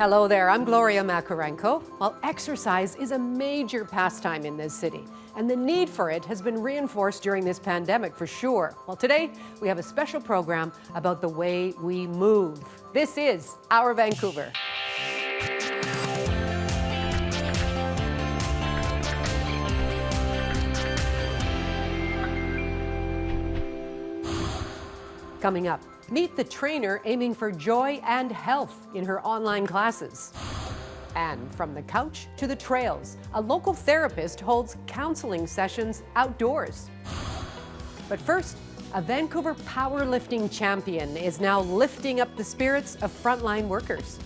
Hello there, I'm Gloria Makarenko. Well, exercise is a major pastime in this city, and the need for it has been reinforced during this pandemic for sure. Well, today we have a special program about the way we move. This is Our Vancouver. Coming up, meet the trainer aiming for joy and health in her online classes. And from the couch to the trails, a local therapist holds counseling sessions outdoors. But first, a Vancouver powerlifting champion is now lifting up the spirits of frontline workers.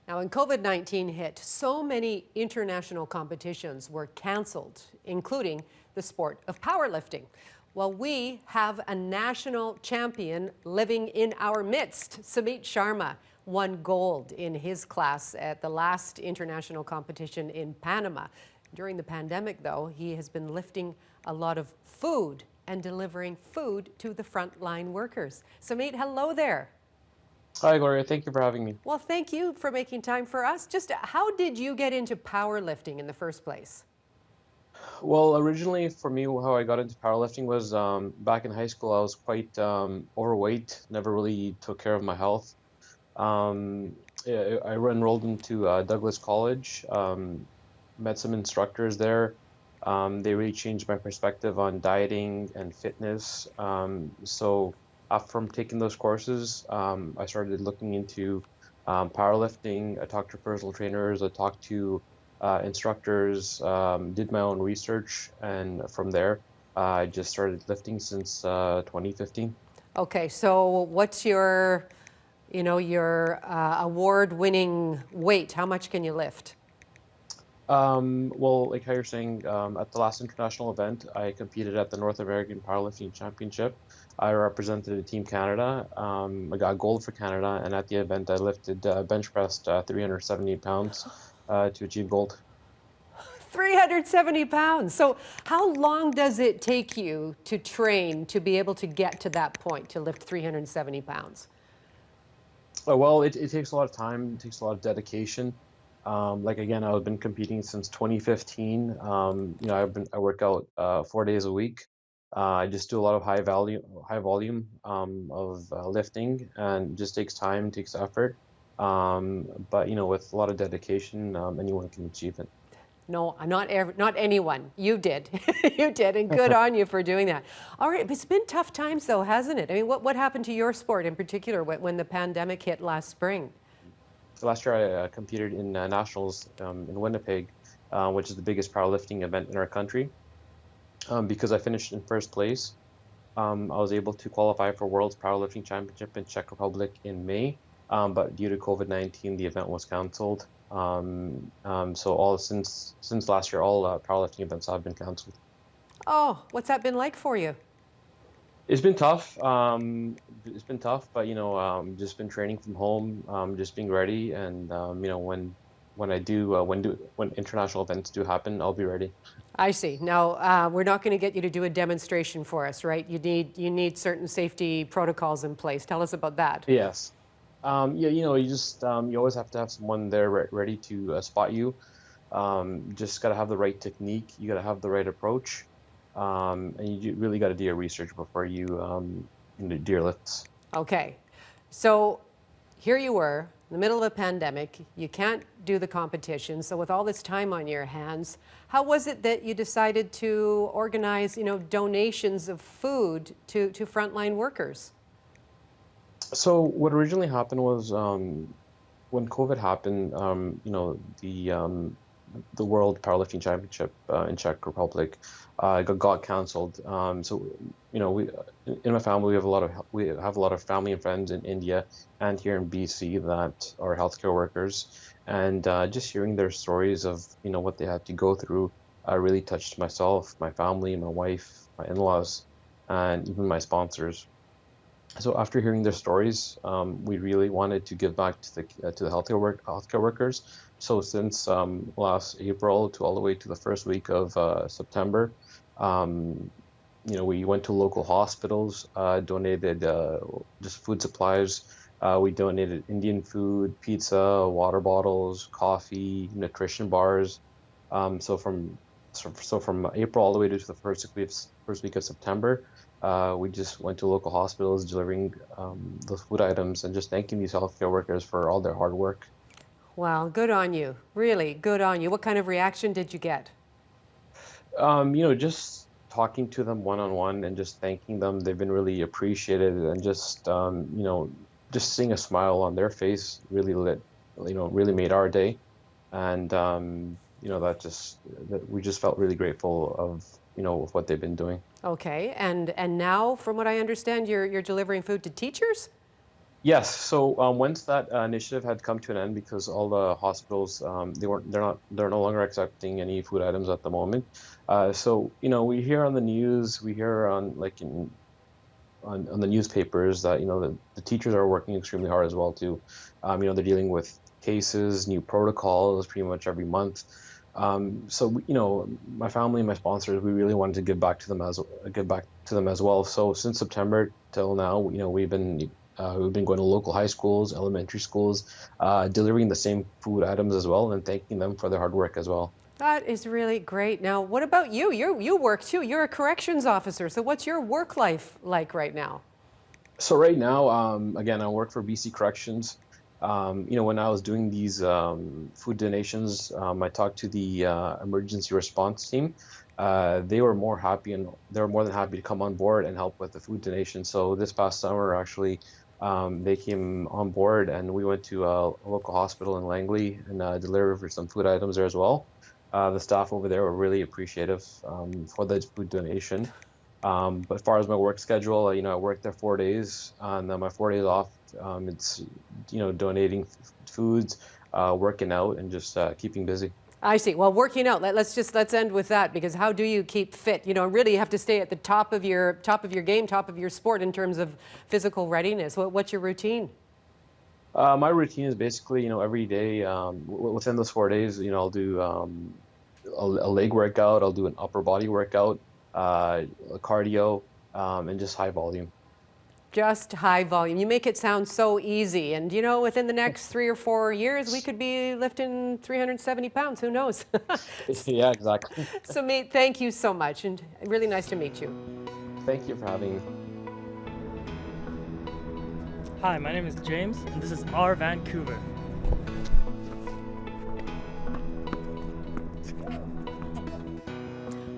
Now, when COVID-19 hit, so many international competitions were canceled, including the sport of powerlifting. Well, we have a national champion living in our midst. Samit Sharma won gold in his class at the last international competition in Panama. During the pandemic, though, he has been lifting a lot of food and delivering food to the frontline workers. Samit, hello there. Hi, Gloria. Thank you for having me. Well, thank you for making time for us. Just how did you get into powerlifting in the first place? Well, originally for me, how I got into powerlifting was back in high school. I was quite overweight, never really took care of my health. I enrolled into Douglas College, met some instructors there. They really changed my perspective on dieting and fitness. From taking those courses, I started looking into powerlifting. I talked to personal trainers, I talked to instructors, did my own research, and from there, I just started lifting since 2015. Okay, so what's your award-winning weight? How much can you lift? Well, like how you're saying, at the last international event, I competed at the North American Powerlifting Championship. I represented Team Canada. I got gold for Canada, and at the event, I lifted bench pressed 370 pounds to achieve gold. 370 pounds. So how long does it take you to train to be able to get to that point, to lift 370 pounds? Well, it takes a lot of time, it takes a lot of dedication. Like again, I've been competing since 2015. I work out 4 days a week. I just do a lot of high volume of lifting, and it just takes time, takes effort. But with a lot of dedication, anyone can achieve it. No, not anyone. You did. You did, and good on you for doing that. All right, but it's been tough times though, hasn't it? I mean, what happened to your sport in particular when the pandemic hit last spring? So last year I competed in nationals in Winnipeg, which is the biggest powerlifting event in our country. Because I finished in first place, I was able to qualify for World's Powerlifting Championship in Czech Republic in May. But due to COVID-19, the event was canceled. Since last year, all powerlifting events have been canceled. Oh, what's that been like for you? It's been tough. But just been training from home, just being ready, and when international events do happen, I'll be ready. I see. Now, we're not going to get you to do a demonstration for us, right? You need certain safety protocols in place. Tell us about that. Yes. You always have to have someone there ready to spot you. Just got to have the right technique. You got to have the right approach. And you really got to do your research before you do your lifts. Okay. So here you were, in the middle of a pandemic. You can't do the competition. So with all this time on your hands, how was it that you decided to organize, donations of food to frontline workers? So what originally happened was when COVID happened, the World Powerlifting Championship in Czech Republic got canceled. We in my family we have a lot of family and friends in India and here in BC that are healthcare workers, and just hearing their stories of what they had to go through really touched myself, my family, my wife, my in-laws, and even my sponsors. So after hearing their stories, we really wanted to give back to the healthcare workers. So since last April to all the way to the first week of September, We went to local hospitals, donated just food supplies. We donated Indian food, pizza, water bottles, coffee, nutrition bars. So from April all the way to the first week of September, we just went to local hospitals delivering those food items and just thanking these healthcare workers for all their hard work. Wow, good on you. Really good on you. What kind of reaction did you get? Just talking to them one on one and just thanking them, they've been really appreciated, and just seeing a smile on their face really made our day. And that we just felt really grateful of what they've been doing. Okay, and now, from what I understand, you're delivering food to teachers? Yes. So once that initiative had come to an end, because all the hospitals they're no longer accepting any food items at the moment. We hear on the news, we hear on the newspapers that the teachers are working extremely hard as well too. They're dealing with cases, new protocols pretty much every month. My family and my sponsors, we really wanted to give back to them as well. So since September till now, we've been going to local high schools, elementary schools, delivering the same food items as well, and thanking them for their hard work as well. That is really great. Now, what about you? You work too. You're a corrections officer. So what's your work life like right now? So right now, again, I work for BC Corrections. When I was doing these food donations, I talked to the emergency response team. They were more than happy to come on board and help with the food donation. So this past summer, actually, they came on board, and we went to a local hospital in Langley and delivered some food items there as well. The staff over there were really appreciative for the food donation. But as far as my work schedule, I work there 4 days, and then my 4 days off, it's donating foods, working out, and just keeping busy. I see. Well, working out. Let's end with that, because how do you keep fit? Really you have to stay at the top of your game, top of your sport in terms of physical readiness. What's your routine? My routine is basically, every day, within those 4 days, I'll do a leg workout, I'll do an upper body workout, cardio, and just high volume. Just high volume. You make it sound so easy. And within the next 3 or 4 years, we could be lifting 370 pounds. Who knows? Yeah, exactly. Sumeet, thank you so much. And really nice to meet you. Thank you for having me. Hi, my name is James, and this is our Vancouver.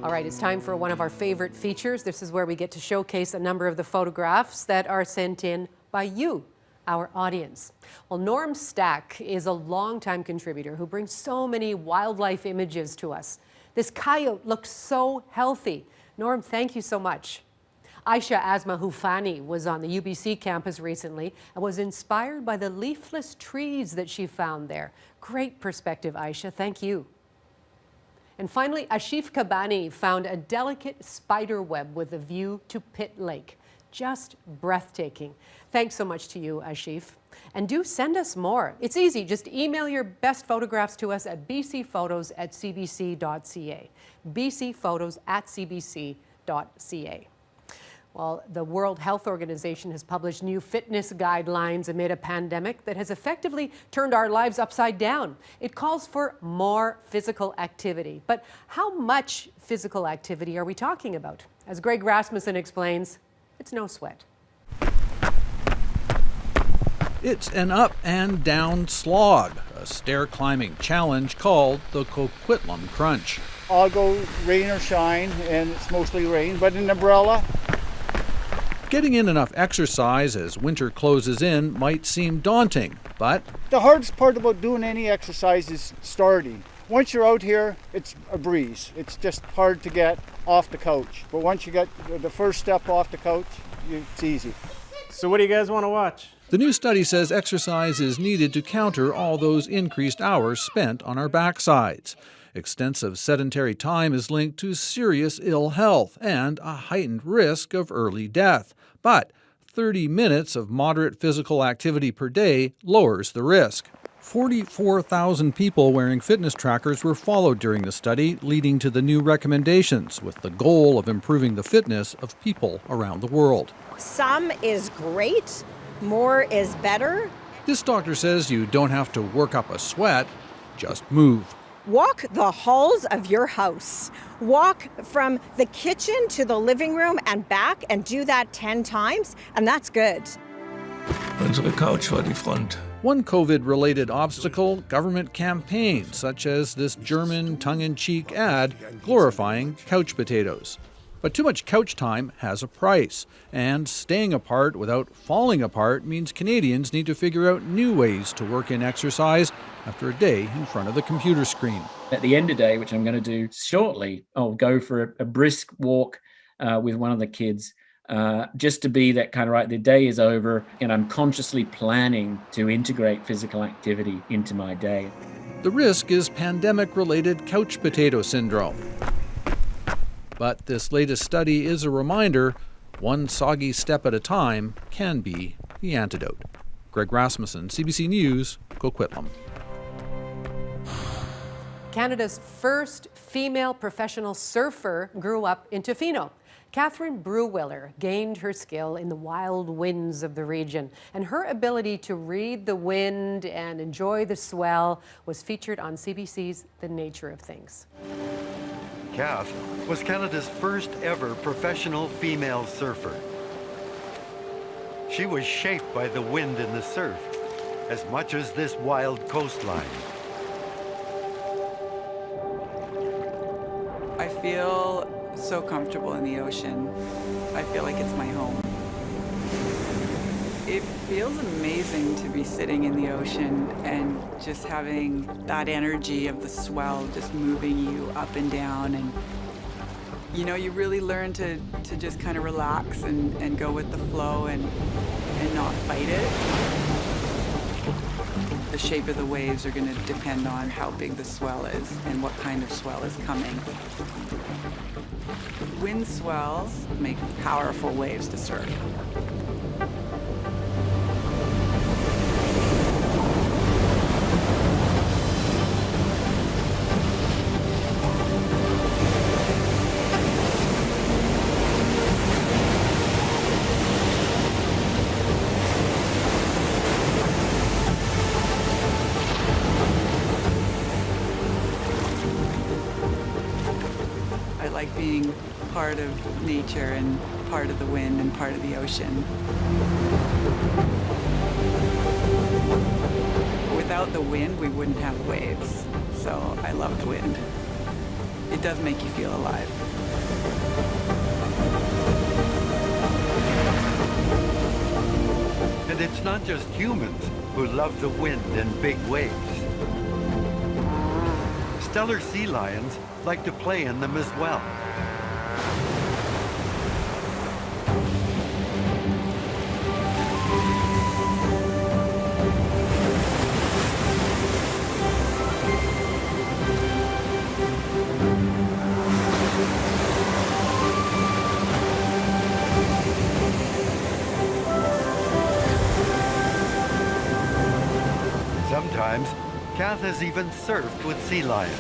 All right, it's time for one of our favorite features. This is where we get to showcase a number of the photographs that are sent in by you, our audience. Well, Norm Stack is a longtime contributor who brings so many wildlife images to us. This coyote looks so healthy. Norm, thank you so much. Aisha Asma Hufani was on the UBC campus recently and was inspired by the leafless trees that she found there. Great perspective, Aisha. Thank you. And finally, Ashif Kabani found a delicate spider web with a view to Pitt Lake. Just breathtaking. Thanks so much to you, Ashif. And do send us more. It's easy. Just email your best photographs to us at bcphotos@cbc.ca. bcphotos@cbc.ca. Well, the World Health Organization has published new fitness guidelines amid a pandemic that has effectively turned our lives upside down. It calls for more physical activity. But how much physical activity are we talking about? As Greg Rasmussen explains, it's no sweat. It's an up and down slog, a stair-climbing challenge called the Coquitlam Crunch. I'll go rain or shine, and it's mostly rain, but an umbrella. Getting in enough exercise as winter closes in might seem daunting, but The hardest part about doing any exercise is starting. Once you're out here, it's a breeze. It's just hard to get off the couch. But once you get the first step off the couch, it's easy. So what do you guys want to watch? the new study says exercise is needed to counter all those increased hours spent on our backsides. Extensive sedentary time is linked to serious ill health and a heightened risk of early death. But 30 minutes of moderate physical activity per day lowers the risk. 44,000 people wearing fitness trackers were followed during the study, leading to the new recommendations with the goal of improving the fitness of people around the world. Some is great, more is better. This doctor says you don't have to work up a sweat, just move. Walk the halls of your house. Walk from the kitchen to the living room and back and do that 10 times, and that's good. Unsere Couch war die Front. One COVID-related obstacle, government campaigns such as this German tongue-in-cheek ad glorifying couch potatoes. But too much couch time has a price, and staying apart without falling apart means Canadians need to figure out new ways to work in exercise after a day in front of the computer screen. At the end of the day, which I'm going to do shortly, I'll go for a brisk walk with one of the kids. Just to be that kind of, right, the day is over and I'm consciously planning to integrate physical activity into my day. The risk is pandemic-related couch potato syndrome. But this latest study is a reminder, one soggy step at a time can be the antidote. Greg Rasmussen, CBC News, Coquitlam. Canada's first female professional surfer grew up in Tofino. Catherine Brewiller gained her skill in the wild winds of the region, and her ability to read the wind and enjoy the swell was featured on CBC's The Nature of Things. Kath was Canada's first ever professional female surfer. She was shaped by the wind and the surf as much as this wild coastline. I feel so comfortable in the ocean. I feel like it's my home. It feels amazing to be sitting in the ocean and just having that energy of the swell just moving you up and down. And you know, you really learn to just kind of relax and go with the flow and not fight it. The shape of the waves are going to depend on how big the swell is and what kind of swell is coming. Wind swells make powerful waves to surf. I like being part of nature and part of the wind and part of the ocean. Without the wind, we wouldn't have waves. So I love the wind. It does make you feel alive. And it's not just humans who love the wind and big waves. Stellar sea lions like to play in them as well. Sometimes, Kath has even surfed with sea lions.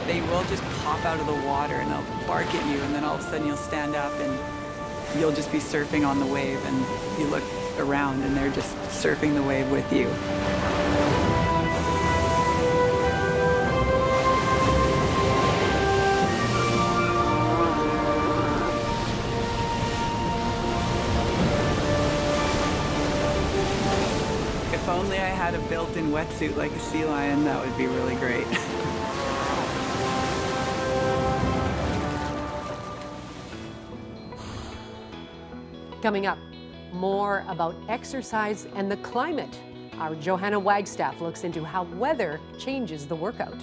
They will just pop out of the water and they'll bark at you, and then all of a sudden you'll stand up and you'll just be surfing on the wave, and you look around and they're just surfing the wave with you. If only I had a built-in wetsuit like a sea lion, that would be really great. Coming up, more about exercise and the climate. Our Johanna Wagstaffe looks into how weather changes the workout.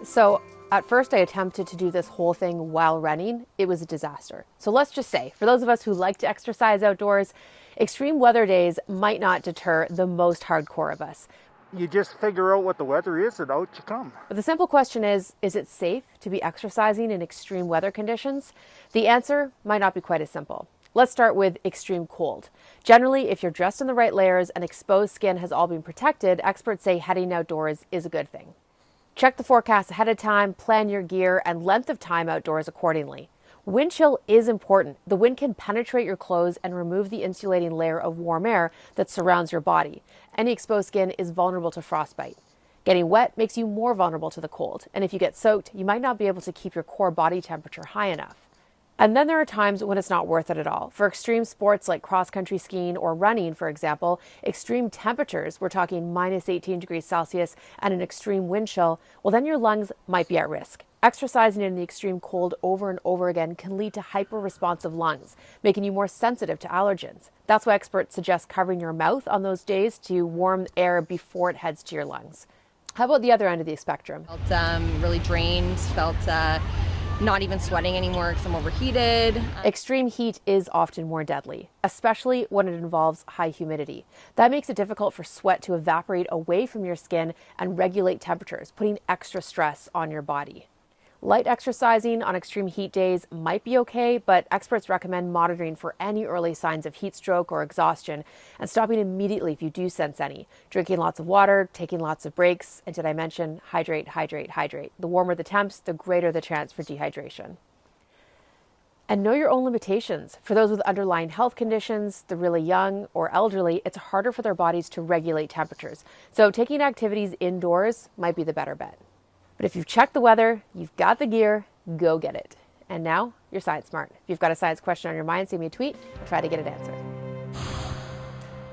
So At first, I attempted to do this whole thing while running. It was a disaster. So let's just say, for those of us who like to exercise outdoors, extreme weather days might not deter the most hardcore of us. You just figure out what the weather is and out you come. But the simple question is it safe to be exercising in extreme weather conditions? The answer might not be quite as simple. Let's start with extreme cold. Generally, if you're dressed in the right layers and exposed skin has all been protected, experts say heading outdoors is a good thing. Check the forecast ahead of time, plan your gear and length of time outdoors accordingly. Wind chill is important. The wind can penetrate your clothes and remove the insulating layer of warm air that surrounds your body. Any exposed skin is vulnerable to frostbite. Getting wet makes you more vulnerable to the cold, and if you get soaked, you might not be able to keep your core body temperature high enough. And then there are times when it's not worth it at all. For extreme sports like cross-country skiing or running, for example, extreme temperatures, we're talking minus 18 degrees Celsius and an extreme wind chill, well, then your lungs might be at risk. Exercising in the extreme cold over and over again can lead to hyper-responsive lungs, making you more sensitive to allergens. That's why experts suggest covering your mouth on those days to warm air before it heads to your lungs. How about the other end of the spectrum? Felt really drained, felt not even sweating anymore because I'm overheated. Extreme heat is often more deadly, especially when it involves high humidity. That makes it difficult for sweat to evaporate away from your skin and regulate temperatures, putting extra stress on your body. Light exercising on extreme heat days might be okay, but experts recommend monitoring for any early signs of heat stroke or exhaustion and stopping immediately if you do sense any. Drinking lots of water, taking lots of breaks, and did I mention hydrate, hydrate, hydrate. The warmer the temps, the greater the chance for dehydration. And know your own limitations. For those with underlying health conditions, the really young or elderly, it's harder for their bodies to regulate temperatures. So taking activities indoors might be the better bet. But if you've checked the weather, you've got the gear, go get it. And now you're science smart. If you've got a science question on your mind, send me a tweet. I'll try to get it answered.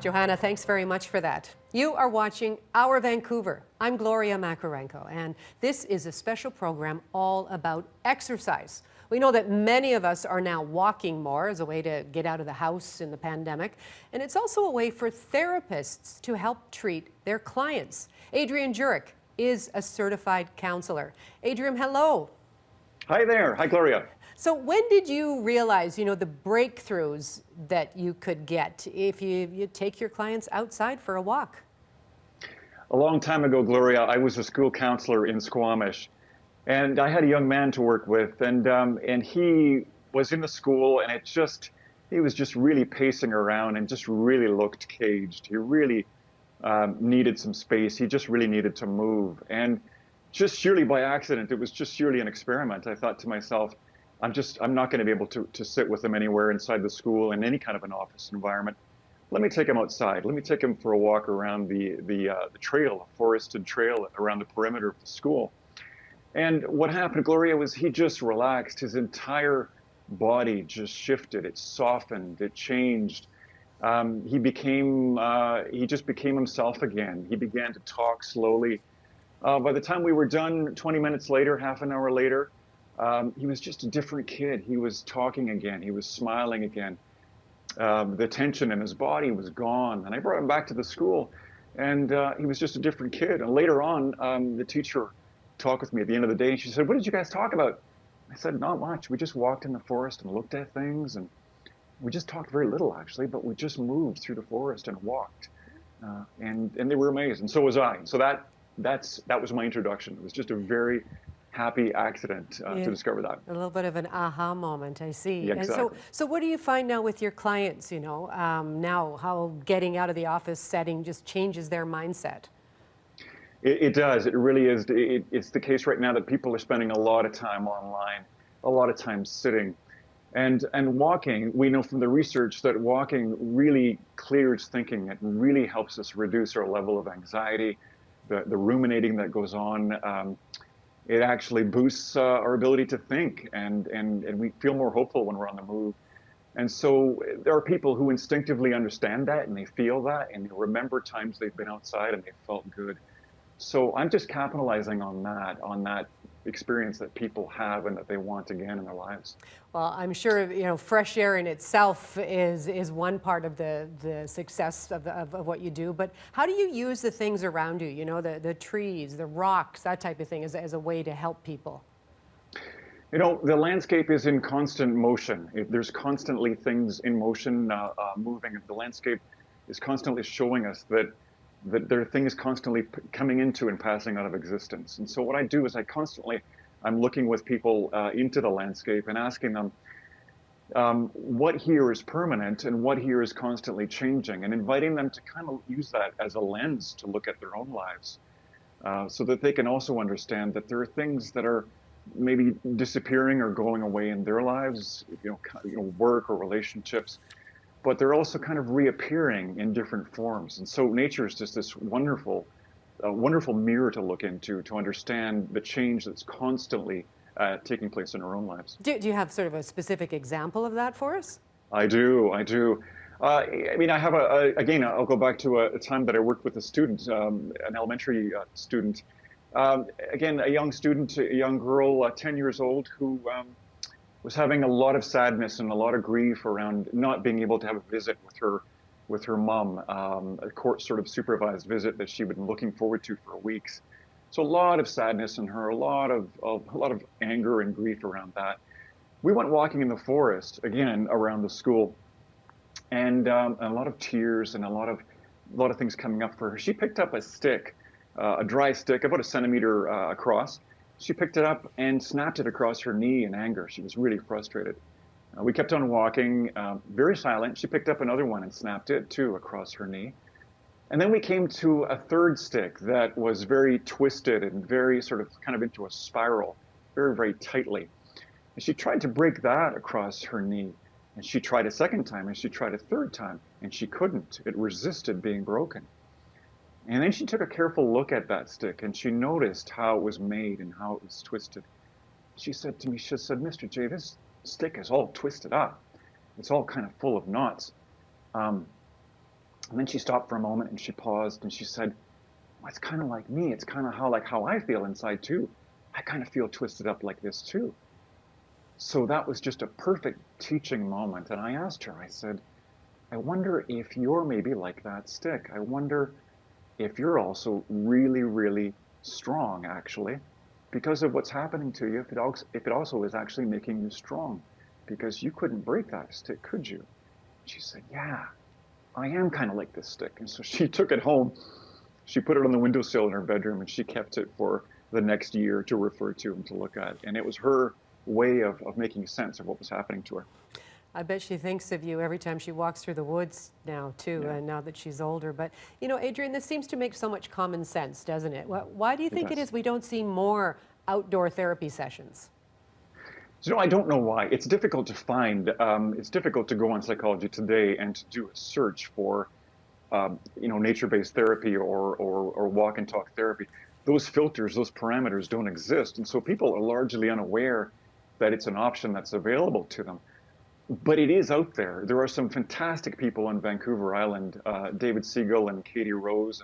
Johanna, thanks very much for that. You are watching Our Vancouver. I'm Gloria Makarenko, and this is a special program all about exercise. We know that many of us are now walking more as a way to get out of the house in the pandemic, and it's also a way for therapists to help treat their clients. Adrian Jurek is a certified counselor. Adrian, hello. Hi there. Hi, Gloria. So when did you realize, the breakthroughs that you could get if you take your clients outside for a walk? A long time ago, Gloria, I was a school counselor in Squamish, and I had a young man to work with, and he was in the school, and he was just really pacing around and just really looked caged. He really needed some space. He just really needed to move. And just surely by accident, it was just surely an experiment. I thought to myself, I'm not going to be able to sit with him anywhere inside the school in any kind of an office environment. Let me take him outside. Let me take him for a walk around the trail, a forested trail around the perimeter of the school. And what happened, Gloria, was he just relaxed. His entire body just shifted. It softened. It changed. He just became himself again. He began to talk slowly. By the time we were done, 20 minutes later, half an hour later, he was just a different kid. He was talking again. He was smiling again. The tension in his body was gone. And I brought him back to the school, and he was just a different kid. And later on, the teacher talked with me at the end of the day, and she said, "What did you guys talk about?" I said, "Not much. We just walked in the forest and looked at things, and we just talked very little, actually, but we just moved through the forest and walked." And they were amazed, and so was I. So that was my introduction. It was just a very happy accident to discover that. A little bit of an aha moment, I see. Yeah, exactly. And so what do you find now with your clients, now how getting out of the office setting just changes their mindset? It does. It really is. It's the case right now that people are spending a lot of time online, a lot of time sitting. And walking, we know from the research that walking really clears thinking. It really helps us reduce our level of anxiety, the ruminating that goes on. It actually boosts our ability to think, and we feel more hopeful when we're on the move. And so there are people who instinctively understand that, and they feel that, and they remember times they've been outside and they felt good. So I'm just capitalizing on that experience that people have and that they want again in their lives. Well, I'm sure fresh air in itself is one part of the success of what you do. But how do you use the things around you? The trees, the rocks, that type of thing, as a way to help people? The landscape is in constant motion. There's constantly things in motion, moving. The landscape is constantly showing us that there are things constantly coming into and passing out of existence. And so what I do is I'm looking with people into the landscape and asking them what here is permanent and what here is constantly changing, and inviting them to kind of use that as a lens to look at their own lives, so that they can also understand that there are things that are maybe disappearing or going away in their lives, work or relationships, but they're also kind of reappearing in different forms. And so nature is just this wonderful mirror to look into, to understand the change that's constantly taking place in our own lives. Do you have sort of a specific example of that for us? I do. I have again, I'll go back to a time that I worked with a student, an elementary student. Again, a young student, a young girl, 10 years old, who was having a lot of sadness and a lot of grief around not being able to have a visit with her mom, a court sort of supervised visit that she'd been looking forward to for weeks. So a lot of sadness in her, a lot of anger and grief around that. We went walking in the forest again around the school, and a lot of tears and a lot of things coming up for her. She picked up a stick, a dry stick about a centimeter across. She picked it up and snapped it across her knee in anger. She was really frustrated. We kept on walking, very silent. She picked up another one and snapped it too across her knee. And then we came to a third stick that was very twisted and very sort of kind of into a spiral, very, very tightly. And she tried to break that across her knee. And she tried a second time, and she tried a third time, and she couldn't. It resisted being broken. And then she took a careful look at that stick, and she noticed how it was made and how it was twisted. She said to me, "Mr. J, this stick is all twisted up. It's all kind of full of knots." And then she stopped for a moment and she paused and she said, "Well, it's kind of like me. It's kind of how I feel inside too. I kind of feel twisted up like this too." So that was just a perfect teaching moment. And I asked her, I said, "I wonder if you're maybe like that stick. I wonder if you're also really, really strong, actually, because of what's happening to you, if it also is actually making you strong, because you couldn't break that stick, could you?" She said, "Yeah, I am kind of like this stick." And so she took it home. She put it on the windowsill in her bedroom, and she kept it for the next year to refer to and to look at. And it was her way of making sense of what was happening to her. I bet she thinks of you every time she walks through the woods now, too, now that she's older. But, Adrian, this seems to make so much common sense, doesn't it? Why do you think it is we don't see more outdoor therapy sessions? I don't know why. It's difficult to find. It's difficult to go on Psychology Today and to do a search for, nature-based therapy or walk and talk therapy. Those filters, those parameters don't exist. And so people are largely unaware that it's an option that's available to them. But it is out there. There are some fantastic people on Vancouver Island, David Siegel and Katie Rose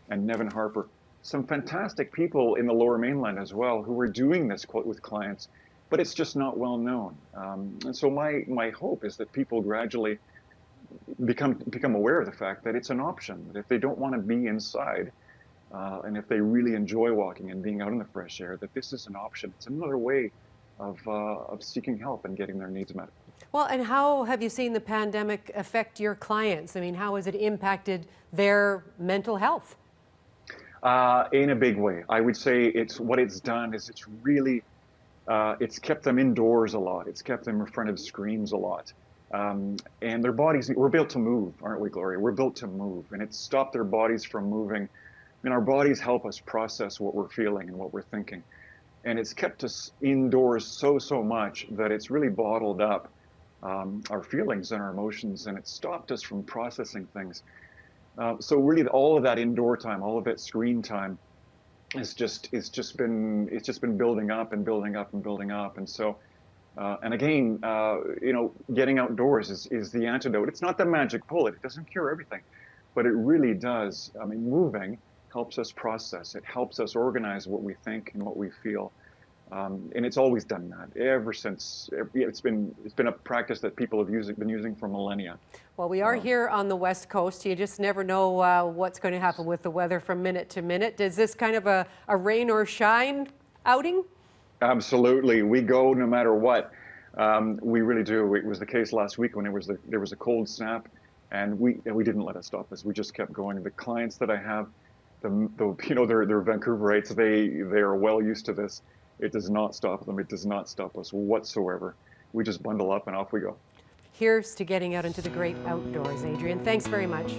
and Nevin Harper, some fantastic people in the Lower Mainland as well who are doing this with clients, but it's just not well known. And so my hope is that people gradually become aware of the fact that it's an option, that if they don't want to be inside, and if they really enjoy walking and being out in the fresh air, that this is an option. It's another way of seeking help and getting their needs met. Well, and how have you seen the pandemic affect your clients? I mean, how has it impacted their mental health? In a big way. I would say what it's done is it's really, it's kept them indoors a lot. It's kept them in front of screens a lot. And their bodies, we're built to move, aren't we, Gloria? We're built to move, and it's stopped their bodies from moving. I mean, our bodies help us process what we're feeling and what we're thinking. And it's kept us indoors so much that it's really bottled up our feelings and our emotions, and it's stopped us from processing things. So really, all of that indoor time, all of that screen time, it's just been building up and building up and building up. And so, and again, getting outdoors is the antidote. It's not the magic bullet. It doesn't cure everything, but it really does. I mean, moving helps us process. It helps us organize what we think and what we feel. And it's always done that ever since. It's been a practice that people have been using for millennia. Well, we are here on the West Coast. You just never know what's going to happen with the weather from minute to minute. Is this kind of a rain or shine outing? Absolutely. We go no matter what. We really do. It was the case last week when there was a cold snap, and we didn't let it stop us. We just kept going. The clients that I have, they're Vancouverites. They are well used to this. It does not stop them. It does not stop us whatsoever. We just bundle up and off we go. Here's to getting out into the great outdoors, Adrian. Thanks very much.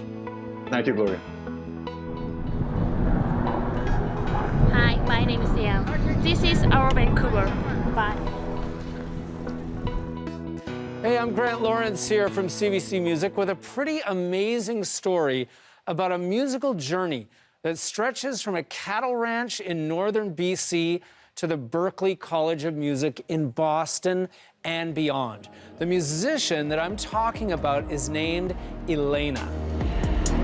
Thank you, Gloria. Hi, my name is Liam. This is our Vancouver. Bye. Hey, I'm Grant Lawrence here from CBC Music with a pretty amazing story about a musical journey that stretches from a cattle ranch in northern BC to the Berklee College of Music in Boston and beyond. The musician that I'm talking about is named Elena.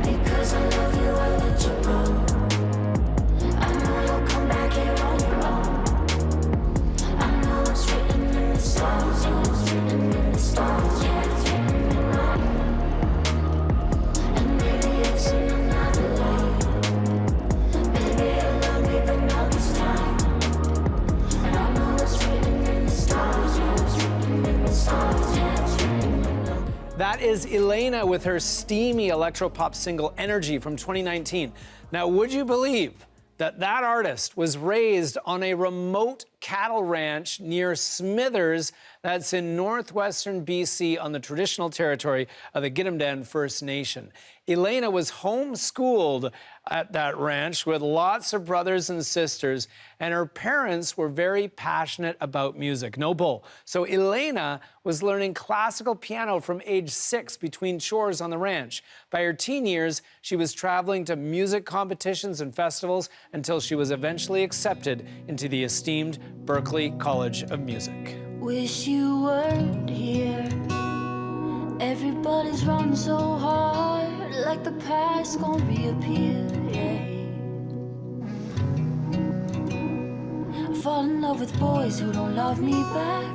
Because I love you, I let you go. I know you'll come back here on your own. I know it's written in the stars, yeah, it's written in the stars, yeah, it's written in mine. And maybe it's in another life. Maybe you'll love me, but not this time. And I know it's written in the stars, yeah, it's written in the stars, yeah, it's written in mine. That is Elena with her steamy electropop single Energy from 2019. Now, would you believe that that artist was raised on a remote cattle ranch near Smithers, that's in northwestern BC on the traditional territory of the Gidimt'en First Nation. Elena was homeschooled at that ranch with lots of brothers and sisters, and her parents were very passionate about music. No bull. So Elena was learning classical piano from age 6 between chores on the ranch. By her teen years, she was traveling to music competitions and festivals until she was eventually accepted into the esteemed Berklee College of Music. Wish you weren't here. Everybody's running so hard, like the past gon' reappear. Yeah. I fall in love with boys who don't love me back.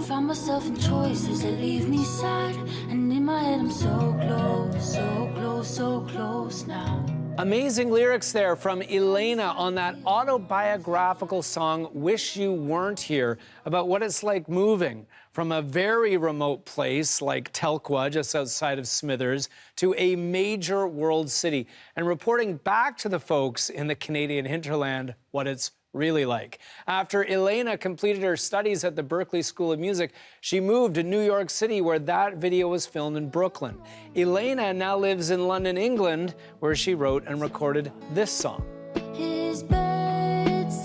Find myself in choices that leave me sad. And in my head I'm so close, so close, so close now. Amazing lyrics there from Elena on that autobiographical song, Wish You Weren't Here, about what it's like moving from a very remote place like Telkwa, just outside of Smithers, to a major world city, and reporting back to the folks in the Canadian hinterland what it's really like. After Elena completed her studies at the Berklee School of Music, she moved to New York City, where that video was filmed in Brooklyn. Elena now lives in London, England, where she wrote and recorded this song. His bedside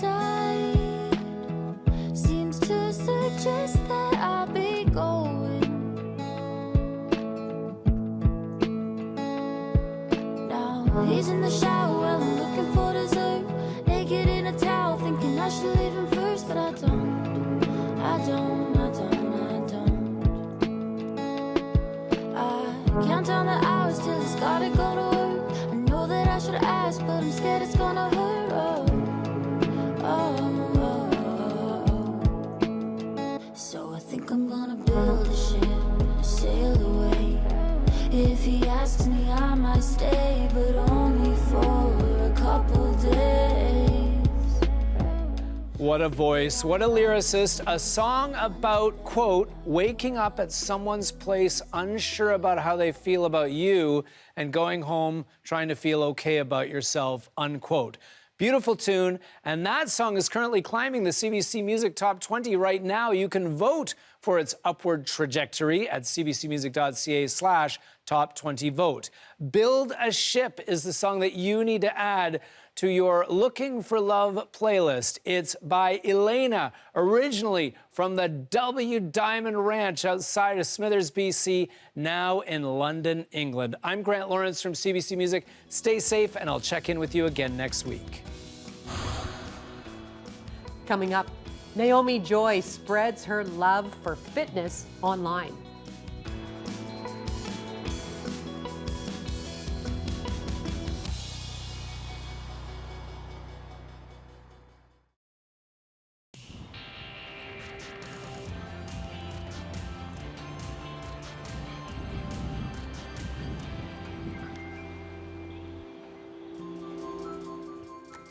seems to suggest that I'll be going. Now he's in the shower while I'm looking for dessert, naked in a towel, thinking I should leave him first, but I don't. I count down the hours till he's gotta go to work. I know that I should ask, but I'm scared it's gonna hurt. So I think I'm gonna build a ship and sail away. If he asks me, I might stay, but only for a couple days. What a voice, what a lyricist. A song about, quote, waking up at someone's place unsure about how they feel about you and going home trying to feel okay about yourself, unquote. Beautiful tune, and that song is currently climbing the CBC Music Top 20 right now. You can vote for its upward trajectory at cbcmusic.ca/top20vote. Build a Ship is the song that you need to add to your Looking for Love playlist. It's by Elena, originally from the W Diamond Ranch outside of Smithers, BC, now in London, England. I'm Grant Lawrence from CBC Music. Stay safe, and I'll check in with you again next week. Coming up, Naomi Joy spreads her love for fitness online.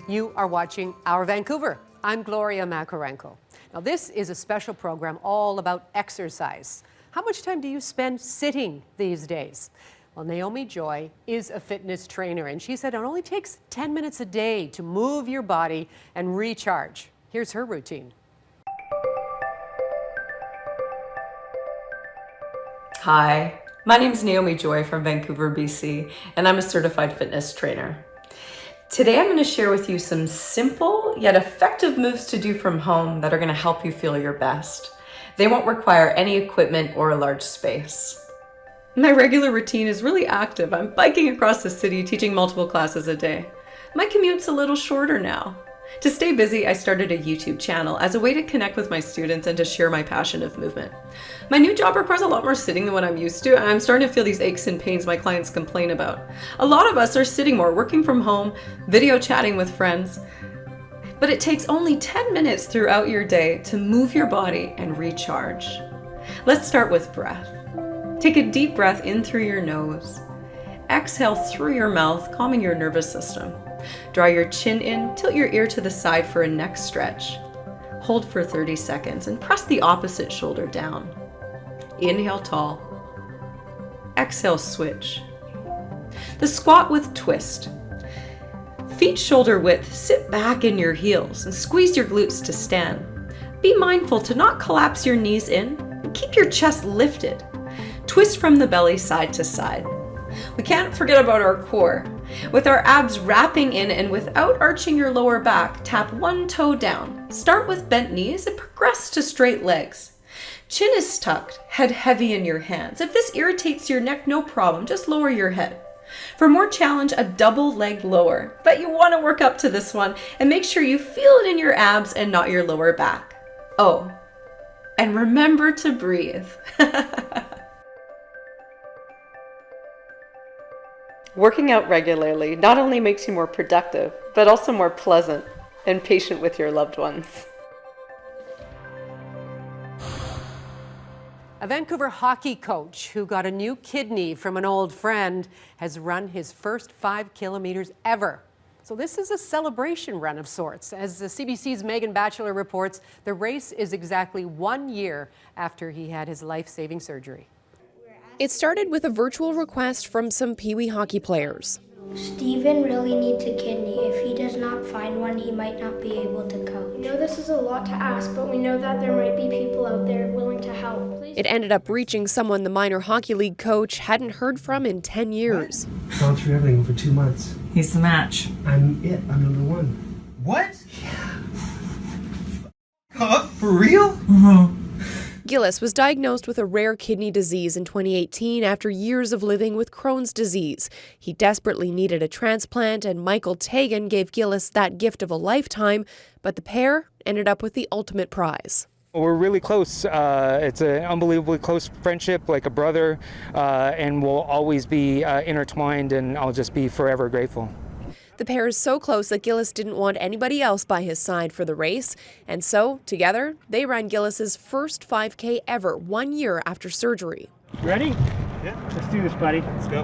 You are watching Our Vancouver. I'm Gloria Makarenko. Now, this is a special program all about exercise. How much time do you spend sitting these days? Well, Naomi Joy is a fitness trainer, and she said it only takes 10 minutes a day to move your body and recharge. Here's her routine. Hi, my name is Naomi Joy from Vancouver, BC, and I'm a certified fitness trainer. Today I'm going to share with you some simple yet effective moves to do from home that are going to help you feel your best. They won't require any equipment or a large space. My regular routine is really active. I'm biking across the city, teaching multiple classes a day. My commute's a little shorter now. To stay busy, I started a YouTube channel as a way to connect with my students and to share my passion of movement. My new job requires a lot more sitting than what I'm used to, and I'm starting to feel these aches and pains my clients complain about. A lot of us are sitting more, working from home, video chatting with friends. But it takes only 10 minutes throughout your day to move your body and recharge. Let's start with breath. Take a deep breath in through your nose. Exhale through your mouth, calming your nervous system. Draw your chin in, tilt your ear to the side for a neck stretch. Hold for 30 seconds and press the opposite shoulder down. Inhale tall. Exhale switch. The squat with twist. Feet shoulder width, sit back in your heels and squeeze your glutes to stand. Be mindful to not collapse your knees in and keep your chest lifted. Twist from the belly side to side. We can't forget about our core. With our abs wrapping in and without arching your lower back, tap one toe down. Start with bent knees and progress to straight legs. Chin is tucked, head heavy in your hands. If this irritates your neck, no problem, just lower your head. For more challenge, a double leg lower. But you want to work up to this one and make sure you feel it in your abs and not your lower back. Oh, and remember to breathe. Working out regularly not only makes you more productive, but also more pleasant and patient with your loved ones. A Vancouver hockey coach who got a new kidney from an old friend has run his first 5 kilometers ever. So this is a celebration run of sorts. As the CBC's Megan Batchelor reports, the race is exactly 1 year after he had his life-saving surgery. It started with a virtual request from some Pee Wee hockey players. Stephen really needs a kidney. If he does not find one, he might not be able to coach. We know this is a lot to ask, but we know that there might be people out there willing to help. It ended up reaching someone the minor hockey league coach hadn't heard from in 10 years. Gone through everything for 2 months. He's the match. I'm it. I'm number one. What? Yeah. For real? Mm-hmm. Gillis was diagnosed with a rare kidney disease in 2018 after years of living with Crohn's disease. He desperately needed a transplant, and Michael Tagan gave Gillis that gift of a lifetime, but the pair ended up with the ultimate prize. We're really close. It's an unbelievably close friendship, like a brother, and we'll always be intertwined, and I'll just be forever grateful. The pair is so close that Gillis didn't want anybody else by his side for the race, and so, together, they ran Gillis's first 5K ever 1 year after surgery. Ready? Yeah, let's do this, buddy. Let's go.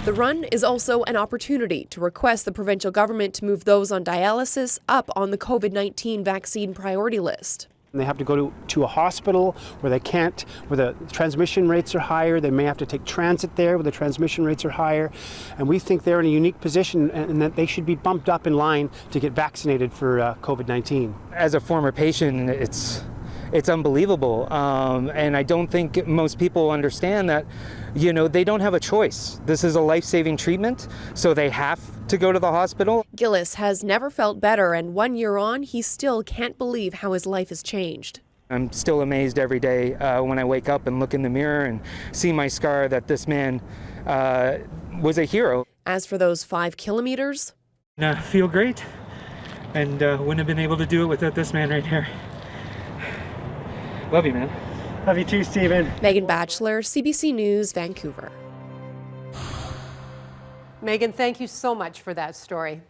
The run is also an opportunity to request the provincial government to move those on dialysis up on the COVID-19 vaccine priority list. They have to go to a hospital where the transmission rates are higher. They may have to take transit there where the transmission rates are higher. And we think they're in a unique position and that they should be bumped up in line to get vaccinated for COVID-19. As a former patient, it's unbelievable. And I don't think most people understand that, they don't have a choice. This is a life-saving treatment, so they have to go to the hospital. Gillis has never felt better, and 1 year on, he still can't believe how his life has changed. I'm still amazed every day when I wake up and look in the mirror and see my scar that this man was a hero. As for those 5 kilometers, I feel great, and wouldn't have been able to do it without this man right here. Love you, man. Love you too, Stephen. Megan Batchelor, CBC News, Vancouver. Megan, thank you so much for that story.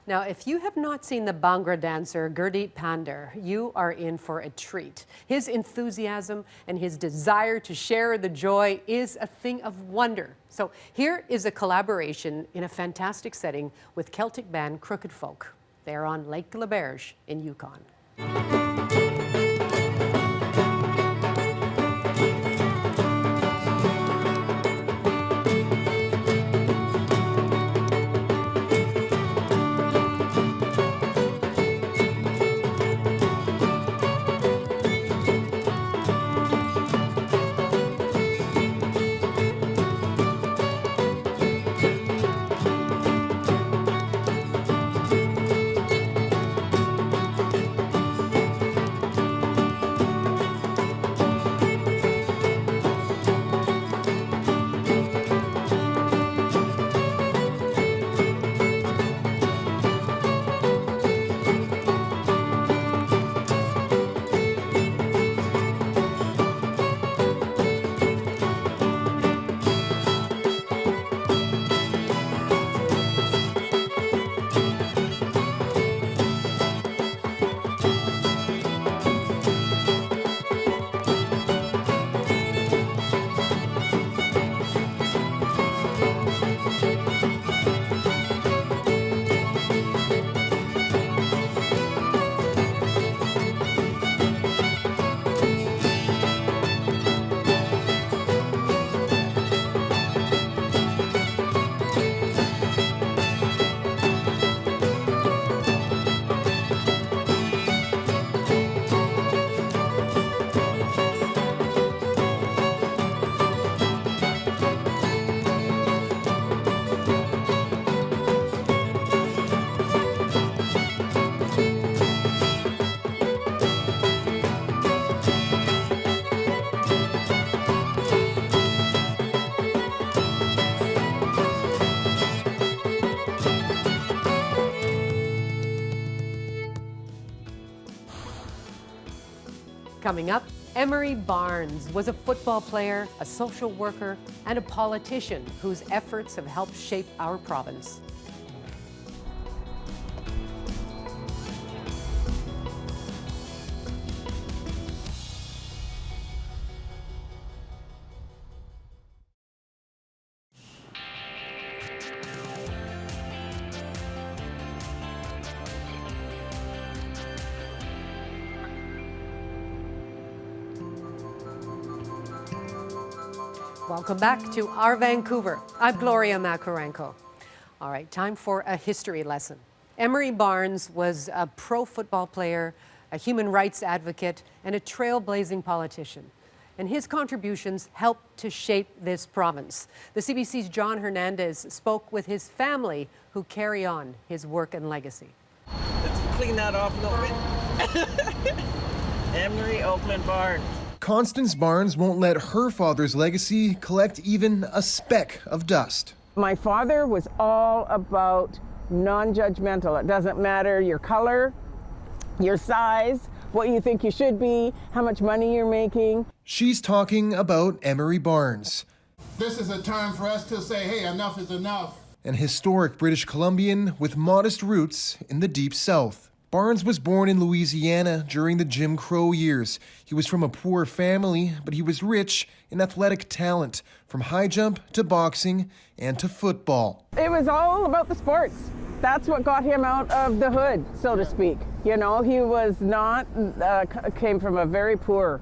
Now, if you have not seen the Bhangra dancer Gurdeep Pandar, you are in for a treat. His enthusiasm and his desire to share the joy is a thing of wonder. So here is a collaboration in a fantastic setting with Celtic band Crooked Folk. They're on Lake Laberge in Yukon. Coming up, Emery Barnes was a football player, a social worker, and a politician whose efforts have helped shape our province. Welcome back to our Vancouver. I'm Gloria Makarenko. All right, time for a history lesson. Emery Barnes was a pro football player, a human rights advocate, and a trailblazing politician. And his contributions helped to shape this province. The CBC's John Hernandez spoke with his family, who carry on his work and legacy. Let's clean that off a little bit. Emery Oakman Barnes. Constance Barnes won't let her father's legacy collect even a speck of dust. My father was all about non-judgmental. It doesn't matter your color, your size, what you think you should be, how much money you're making. She's talking about Emery Barnes. This is a time for us to say, hey, enough is enough. An historic British Columbian with modest roots in the Deep South. Barnes was born in Louisiana during the Jim Crow years. He was from a poor family, but he was rich in athletic talent, from high jump to boxing and to football. It was all about the sports. That's what got him out of the hood, so to speak. You know, he was not, came from a very poor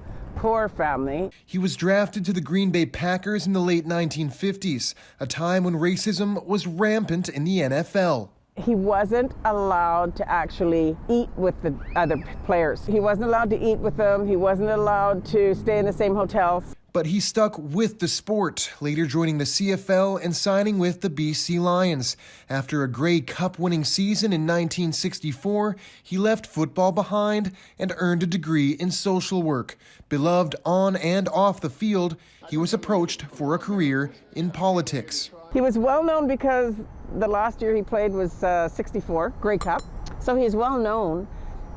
family. He was drafted to the Green Bay Packers in the late 1950s, a time when racism was rampant in the NFL. He wasn't allowed to actually eat with the other players. He wasn't allowed to eat with them. He wasn't allowed to stay in the same hotels. But he stuck with the sport, later joining the CFL and signing with the BC Lions. After a Grey Cup winning season in 1964, he left football behind and earned a degree in social work. Beloved on and off the field, he was approached for a career in politics. He was well known because the last year he played was 64, Grey Cup. So he's well known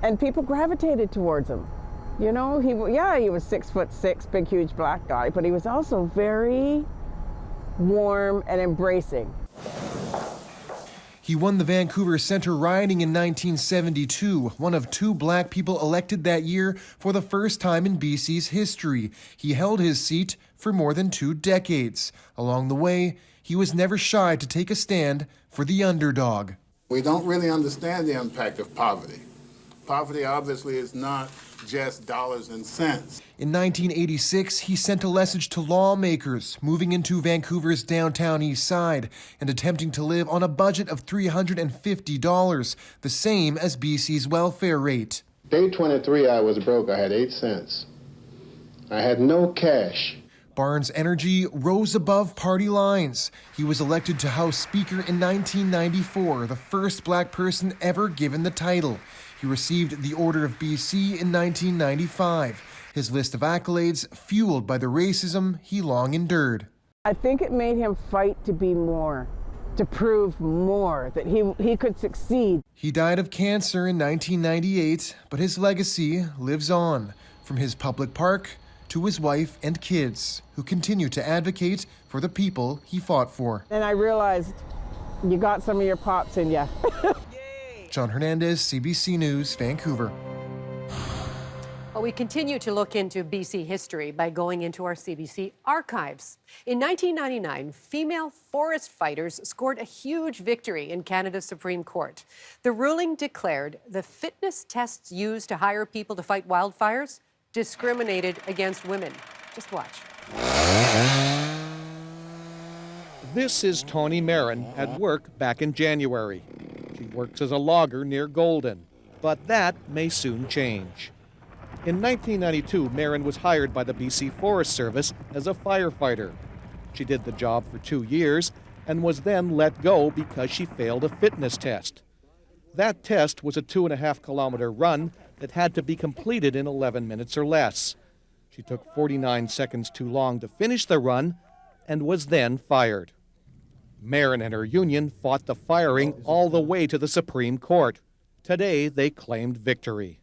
and people gravitated towards him. You know, he was 6'6", big, huge black guy, but he was also very warm and embracing. He won the Vancouver Centre riding in 1972, one of two black people elected that year for the first time in BC's history. He held his seat for more than 2 decades. Along the way, he was never shy to take a stand for the underdog. We don't really understand the impact of poverty. Poverty obviously is not just dollars and cents. In 1986, he sent a message to lawmakers moving into Vancouver's downtown east side and attempting to live on a budget of $350, the same as BC's welfare rate. Day 23, I was broke. I had 8 cents. I had no cash. Barnes' energy rose above party lines. He was elected to House Speaker in 1994, the first black person ever given the title. He received the Order of BC in 1995. His list of accolades fueled by the racism he long endured. I think it made him fight to be more, to prove more, that he could succeed. He died of cancer in 1998, but his legacy lives on, from his public park to his wife and kids, who continue to advocate for the people he fought for. And I realized you got some of your pops in ya. John Hernandez, CBC News, Vancouver. Well, we continue to look into BC history by going into our CBC archives. In 1999, female forest fighters scored a huge victory in Canada's Supreme Court. The ruling declared the fitness tests used to hire people to fight wildfires discriminated against women. Just watch. This is Tawny Marin at work back in January. She works as a logger near Golden, but that may soon change. In 1992, Marin was hired by the BC Forest Service as a firefighter. She did the job for 2 years and was then let go because she failed a fitness test. That test was a 2.5-kilometer run that had to be completed in 11 minutes or less. She took 49 seconds too long to finish the run and was then fired. Marin and her union fought the firing all the way to the Supreme Court. Today, they claimed victory.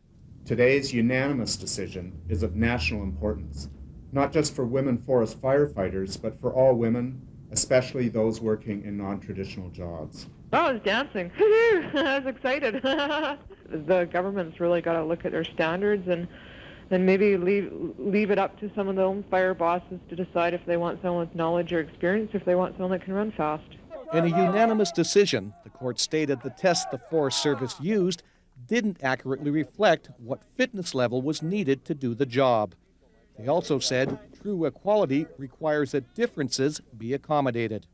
Today's unanimous decision is of national importance, not just for women forest firefighters, but for all women, especially those working in non-traditional jobs. I was dancing. I was excited. The government's really got to look at their standards and maybe leave it up to some of the own fire bosses to decide if they want someone with knowledge or experience, if they want someone that can run fast. In a unanimous decision, the court stated the tests the Forest Service used didn't accurately reflect what fitness level was needed to do the job. They also said true equality requires that differences be accommodated.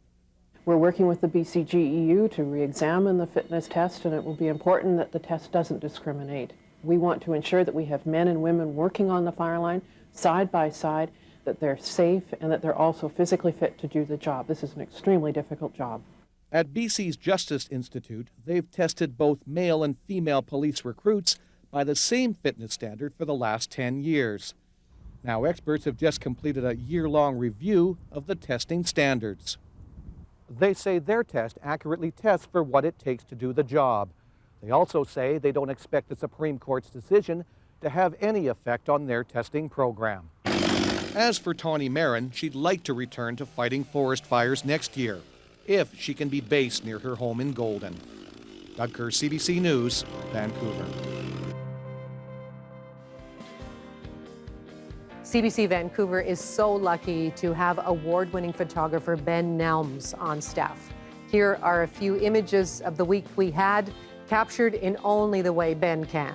We're working with the BCGEU to re-examine the fitness test, and it will be important that the test doesn't discriminate. We want to ensure that we have men and women working on the fire line side by side, that they're safe, and that they're also physically fit to do the job. This is an extremely difficult job. At BC's Justice Institute, they've tested both male and female police recruits by the same fitness standard for the last 10 years. Now experts have just completed a year-long review of the testing standards. They say their test accurately tests for what it takes to do the job. They also say they don't expect the Supreme Court's decision to have any effect on their testing program. As for Tawny Marin, she'd like to return to fighting forest fires next year, if she can be based near her home in Golden. Doug Kerr, CBC News, Vancouver. CBC Vancouver is so lucky to have award-winning photographer Ben Nelms on staff. Here are a few images of the week we had, captured in only the way Ben can.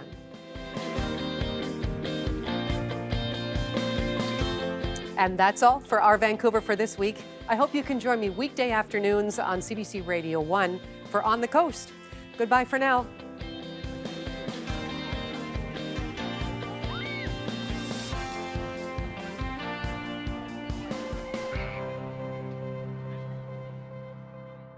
And that's all for our Vancouver for this week. I hope you can join me weekday afternoons on CBC Radio 1 for On the Coast. Goodbye for now.